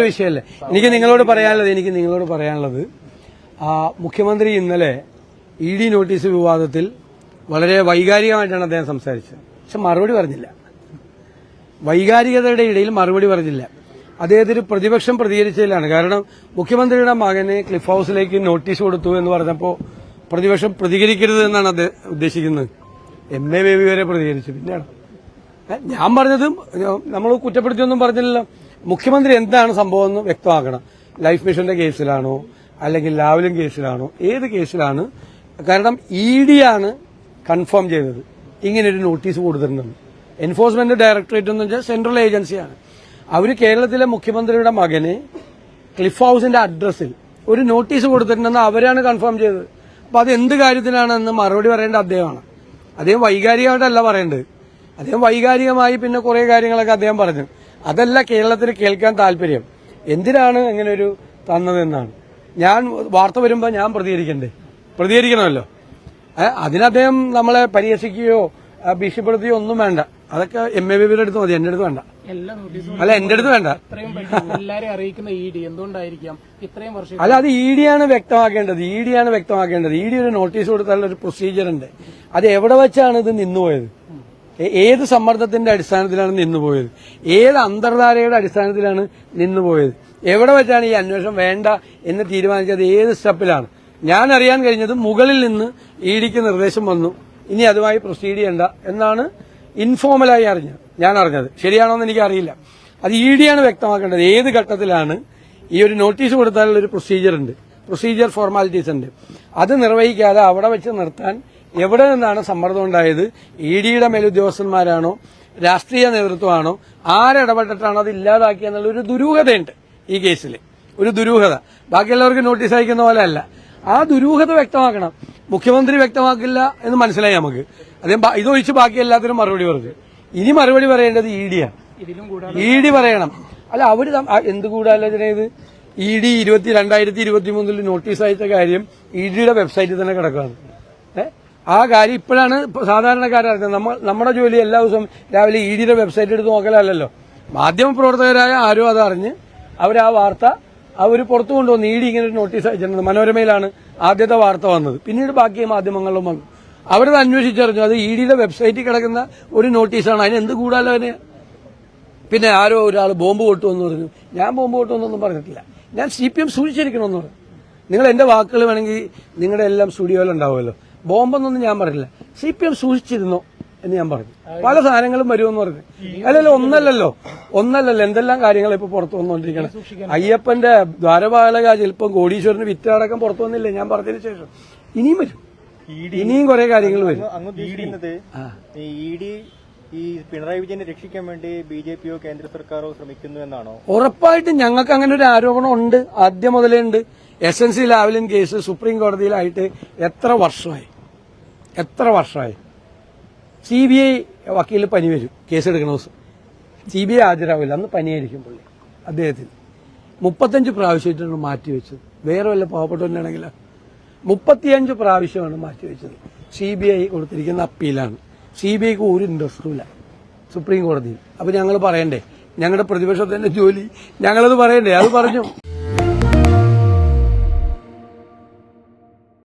വിഷയമല്ലേ എനിക്ക് നിങ്ങളോട് പറയാനുള്ളത് മുഖ്യമന്ത്രി ഇന്നലെ ED നോട്ടീസ് വിവാദത്തിൽ വളരെ വൈകാരികമായിട്ടാണ് അദ്ദേഹം സംസാരിച്ചത്. പക്ഷെ മറുപടി പറഞ്ഞില്ല. വൈകാരികതയുടെ ഇടയിൽ മറുപടി പറഞ്ഞില്ല. അദ്ദേഹത്തിന് പ്രതിപക്ഷം പ്രതികരിച്ചതിലാണ്. കാരണം മുഖ്യമന്ത്രിയുടെ മകനെ ക്ലിഫ് ഹൌസിലേക്ക് നോട്ടീസ് കൊടുത്തു എന്ന് പറഞ്ഞപ്പോൾ പ്രതിപക്ഷം പ്രതികരിക്കരുത് എന്നാണ് അദ്ദേഹം ഉദ്ദേശിക്കുന്നത്. MA ബേബി വരെ പ്രതികരിച്ചു. പിന്നെയാണ് ഞാൻ പറഞ്ഞതും നമ്മൾ കുറ്റപ്പെടുത്തിയൊന്നും പറഞ്ഞില്ലല്ലോ. മുഖ്യമന്ത്രി എന്താണ് സംഭവം എന്ന് വ്യക്തമാക്കണം. ലൈഫ് മിഷന്റെ കേസിലാണോ അല്ലെങ്കിൽ ലാവ്ലിൻ കേസിലാണോ ഏത് കേസിലാണ്? കാരണം ED ആണ് കൺഫേം ചെയ്തത് ഇങ്ങനൊരു നോട്ടീസ് കൊടുത്തിട്ടുണ്ടെന്ന്. എൻഫോഴ്സ്മെന്റ് ഡയറക്ടറേറ്റ് എന്ന് വെച്ചാൽ സെൻട്രൽ ഏജൻസിയാണ്. അവർ കേരളത്തിലെ മുഖ്യമന്ത്രിയുടെ മകന് ക്ലിഫ് ഹൌസിന്റെ അഡ്രസ്സിൽ ഒരു നോട്ടീസ് കൊടുത്തിട്ടുണ്ടെന്ന് അവരാണ് കൺഫേം ചെയ്തത്. അപ്പൊ അത് എന്ത് കാര്യത്തിലാണെന്ന് മറുപടി പറയേണ്ട അദ്ദേഹമാണ്. അദ്ദേഹം വൈകാരികമായിട്ടല്ല പറയേണ്ടത്. അദ്ദേഹം വൈകാരികമായി പിന്നെ കുറെ കാര്യങ്ങളൊക്കെ അദ്ദേഹം പറഞ്ഞു. അതല്ല കേരളത്തിൽ കേൾക്കാൻ താല്പര്യം. എന്തിനാണ് അങ്ങനെ ഒരു തന്നതെന്നാണ്. ഞാൻ വാർത്ത വരുമ്പോൾ ഞാൻ പ്രതികരിക്കണമല്ലോ. അതിന് അദ്ദേഹം നമ്മളെ പരിഹസിക്കുകയോ ഭീഷണിപ്പെടുത്തുകയോ ഒന്നും വേണ്ട. അതൊക്കെ MA ബേബിയുടെ അടുത്ത് മതി, എന്റെ അടുത്ത് വേണ്ട. അല്ല, എന്റെ അടുത്ത് വേണ്ട. അല്ല, അത് ED ആണ് വ്യക്തമാക്കേണ്ടത്. ED ഒരു നോട്ടീസ് കൊടുത്താലുള്ള ഒരു പ്രൊസീജിയർ ഉണ്ട്. അത് എവിടെ വെച്ചാണ് ഇത് നിന്നുപോയത്? ഏത് സമ്മർദ്ദത്തിന്റെ അടിസ്ഥാനത്തിലാണ് നിന്നുപോയത്? ഏത് അന്തർധാരയുടെ അടിസ്ഥാനത്തിലാണ് നിന്നുപോയത്? എവിടെ വെച്ചാണ് ഈ അന്വേഷണം വേണ്ട എന്ന് തീരുമാനിച്ചത്? ഏത് സ്റ്റെപ്പിലാണ്? ഞാൻ അറിയാൻ കഴിഞ്ഞത് മുകളിൽ നിന്ന് EDക്ക് നിർദ്ദേശം വന്നു, ഇനി അതുമായി പ്രൊസീഡ് ചെയ്യണ്ട എന്നാണ് ഇൻഫോർമലായി ഞാൻ അറിഞ്ഞത്. ശരിയാണോ എന്ന് എനിക്കറിയില്ല. അത് ED ആണ് വ്യക്തമാക്കേണ്ടത്. ഏത് ഘട്ടത്തിലാണ് ഈ ഒരു നോട്ടീസ് കൊടുത്താലുള്ള ഒരു പ്രൊസീജിയർ ഫോർമാലിറ്റീസ് ഉണ്ട്. അത് നിർവഹിക്കാതെ അവിടെ വെച്ച് നിർത്താൻ എവിടെ നിന്നാണ് സമ്മർദ്ദം ഉണ്ടായത്? EDയുടെ മേലുദ്യോഗസ്ഥന്മാരാണോ രാഷ്ട്രീയ നേതൃത്വമാണോ ആരിടപെട്ടിട്ടാണോ അത് ഇല്ലാതാക്കിയെന്നുള്ള ഒരു ദുരൂഹതയുണ്ട് ഈ കേസിൽ. ഒരു ദുരൂഹത ബാക്കിയുള്ളവർക്ക് നോട്ടീസ് അയക്കുന്ന പോലെ അല്ല. ആ ദുരൂഹത വ്യക്തമാക്കണം. മുഖ്യമന്ത്രി വ്യക്തമാക്കില്ല എന്ന് മനസ്സിലായി നമുക്ക്. അദ്ദേഹം ഇതൊഴിച്ച് ബാക്കി എല്ലാത്തിനും മറുപടി പറഞ്ഞു. ഇനി മറുപടി പറയേണ്ടത് EDയാണ്. ED പറയണം. അല്ല, അവര് എന്ത് ഗൂഢാലോചന ഇത്? ED 2023 നോട്ടീസ് അയച്ച കാര്യം EDയുടെ വെബ്സൈറ്റിൽ തന്നെ കിടക്കുകയാണ്. ആ കാര്യം ഇപ്പോഴാണ് സാധാരണക്കാരറിഞ്ഞത്. നമ്മുടെ ജോലി എല്ലാ ദിവസവും രാവിലെ EDയുടെ വെബ്സൈറ്റ് എടുത്ത് നോക്കലല്ലോ. മാധ്യമപ്രവർത്തകരായ ആരോ അതറിഞ്ഞ് അവരാ വാർത്ത പുറത്തു കൊണ്ടുവന്നു. ED ഇങ്ങനെ ഒരു നോട്ടീസ് അയച്ചിട്ടുണ്ട്. മനോരമയിലാണ് ആദ്യത്തെ വാർത്ത വന്നത്. പിന്നീട് ബാക്കി മാധ്യമങ്ങളിലും വന്നു. അവരത് അന്വേഷിച്ചറിഞ്ഞു. അത് EDയുടെ വെബ്സൈറ്റിൽ കിടക്കുന്ന ഒരു നോട്ടീസാണ്. അതിന് എന്ത് കൂടാലോ. പിന്നെ ആരോ ഒരാൾ ബോംബ് പൊട്ടുമെന്ന് പറഞ്ഞു. ഞാൻ ബോംബ് പൊട്ടുമെന്നൊന്നും പറഞ്ഞിട്ടില്ല. ഞാൻ CPM സൂക്ഷിച്ചിരിക്കണമെന്ന് പറഞ്ഞു. നിങ്ങൾ എന്റെ വാക്കുകൾ വേണമെങ്കിൽ നിങ്ങളുടെ എല്ലാം സ്റ്റുഡിയോയിലുണ്ടാവുമല്ലോ. ബോംബെന്നൊന്നും ഞാൻ പറഞ്ഞില്ല. CPM സൂക്ഷിച്ചിരുന്നോ എന്ന് ഞാൻ പറഞ്ഞു. പല സാധനങ്ങളും വരുമെന്ന് പറഞ്ഞു. അല്ലല്ലോ, ഒന്നല്ലല്ലോ എന്തെല്ലാം കാര്യങ്ങൾ ഇപ്പൊ പുറത്തു വന്നുകൊണ്ടിരിക്കണം. അയ്യപ്പന്റെ ദ്വാരപാലക ചിലപ്പം കോടീശ്വരന് വിറ്റടക്കം പുറത്തു വന്നില്ലേ ഞാൻ പറഞ്ഞതിന് ശേഷം? ഇനിയും വരും. ഇനിയും കുറെ കാര്യങ്ങൾ വരും. ഈ പിണറായി വിജയനെ രക്ഷിക്കാൻ വേണ്ടി BJPയോ കേന്ദ്ര സർക്കാരോ ശ്രമിക്കുന്നു എന്നാണോ? ഉറപ്പായിട്ടും ഞങ്ങൾക്ക് അങ്ങനെ ഒരു ആരോപണം ഉണ്ട്. ആദ്യം മുതലേ ഉണ്ട്. SNC ലാവ്ലിൻ കേസ് സുപ്രീം കോടതിയിലായിട്ട് എത്ര വർഷമായി? CBI വക്കീൽ പനി വരും കേസെടുക്കണ ദിവസം. CBI ഹാജരാവില്ല. അന്ന് പനിയായിരിക്കും പുള്ളി. അദ്ദേഹത്തിന് 35 പ്രാവശ്യമായിട്ടാണ് മാറ്റിവെച്ചത്. വേറെ വല്ല പാവപ്പെട്ടവനാണെങ്കിലോ 35 പ്രാവശ്യമാണ് മാറ്റിവെച്ചത്. CBI കൊടുത്തിരിക്കുന്ന അപ്പീലാണ്. CBIക്ക് ഒരു ഇൻട്രസ്റ്റും ഇല്ല സുപ്രീം കോടതിയിൽ. അപ്പൊ ഞങ്ങൾ പറയണ്ടേ? ഞങ്ങളുടെ പ്രതിപക്ഷത്തിന്റെ ജോലി ഞങ്ങളത് പറയണ്ടേ? അത് പറഞ്ഞു.